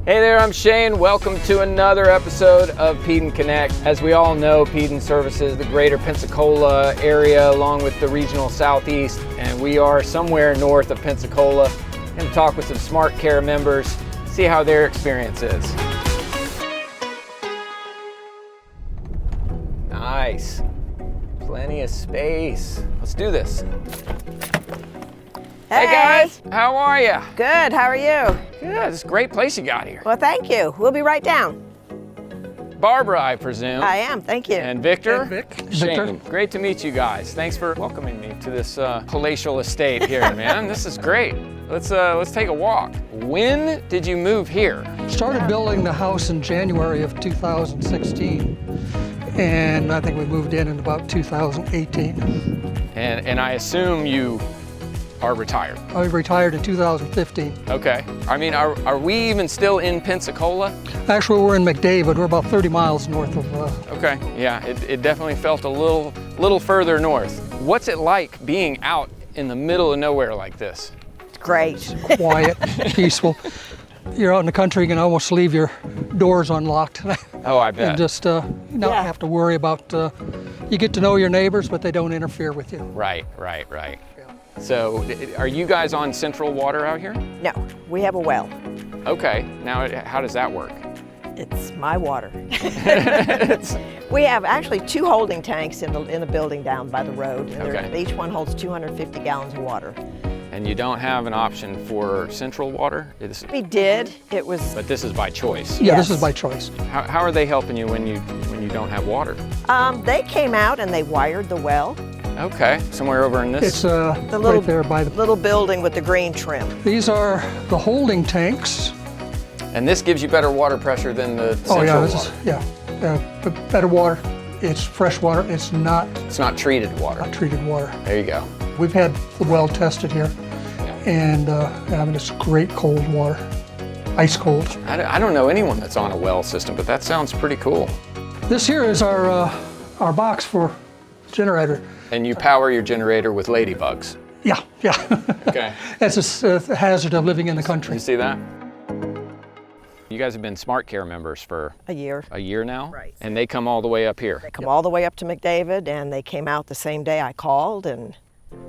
Hey there, I'm Shane. Welcome to another episode of Peaden Connect. As we all know, Peaden services the greater Pensacola area along with the regional southeast, and we are somewhere north of Pensacola. I'm going to talk with some SmartCare members, see how their experience is. Nice. Plenty of space. Let's do this. Hey guys, how are you? Good, how are you? Good, it's a great place you got here. Well, thank you. We'll be right down. Barbara, I presume. I am, thank you. And Victor? And Vic. Shane. Great to meet you guys. Thanks for welcoming me to this palatial estate here, man. This is great. Let's take a walk. When did you move here? Started building the house in January of 2016, and I think we moved in about 2018. And I assume you are retired. I retired in 2015. Okay. I mean, are we even still in Pensacola? Actually, we're in McDavid. We're about 30 miles north of. Okay. Yeah, it definitely felt a little further north. What's it like being out in the middle of nowhere like this? It's great. Quiet, peaceful. You're out in the country, you can almost leave your doors unlocked. Oh, I bet. And just not have to worry about. You get to know your neighbors, but they don't interfere with you. Right. So, are you guys on central water out here? No, we have a well. Okay. Now, how does that work? It's my water. We have actually 2 holding tanks in the building down by the road. And Okay. each one holds 250 gallons of water. And you don't have an option for central water? We did. It was. But this is by choice. Yeah, Yes. this is by choice. How are they helping you when you don't have water? They came out and they wired the well. Okay, somewhere over in this. It's The little right there by the. little building with the green trim. These are the holding tanks. And this gives you better water pressure than the central Oh yeah, water. Better water. It's fresh water. It's not It's not treated water. treated water. There you go. We've had the well tested here, and I mean it's great cold water, ice cold. I don't know anyone that's on a well system, but that sounds pretty cool. This here is our box for generator. And you power your generator with ladybugs. Yeah. Okay. That's a hazard of living in the You country. see that? You guys have been SmartCare members for A year. a year now? Right. And they come all the way up here. They come all the way up to McDavid, and they came out the same day I called, and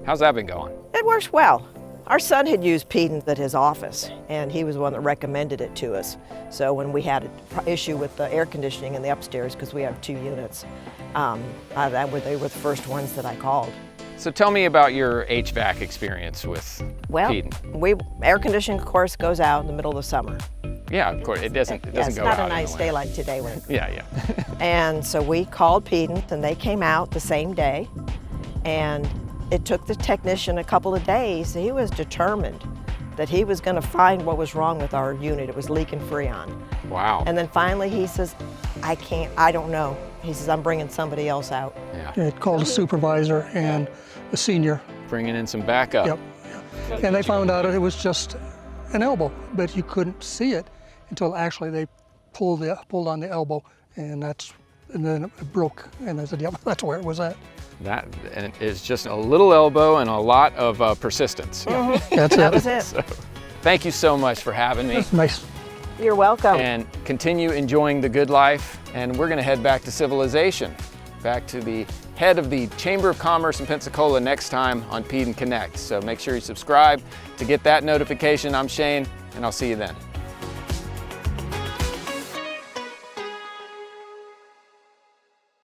How's that been going? it works well. Our son had used Peaden at his office, and he was the one that recommended it to us. So when we had an issue with the air conditioning in the upstairs, because we have 2 units, they were the first ones that I called. So tell me about your HVAC experience with Well, Peaden. air conditioning, of course, goes out in the middle of the summer. Yeah, of course. It doesn't It's go out. not a in nice the day winter. like today when. Yeah. And so we called Peaden, and they came out the same day, and it took the technician a couple of days. He was determined that he was going to find what was wrong with our unit. It was leaking Freon. Wow. And then finally he says, I don't know. He says, I'm bringing somebody else out. Yeah. It called a supervisor and a senior. Bringing in some backup. Yep. And they found out it was just an elbow, but you couldn't see it until actually they pulled on the elbow, and then it broke. And I said, yep, that's where it was at. And it's just a little elbow and a lot of persistence. That's That it. was it. So, thank you so much for having me. That's nice. You're welcome. And continue enjoying the good life. And we're going to head back to civilization, back to the head of the Chamber of Commerce in Pensacola next time on Peaden Connect. So make sure you subscribe to get that notification. I'm Shane, and I'll see you then.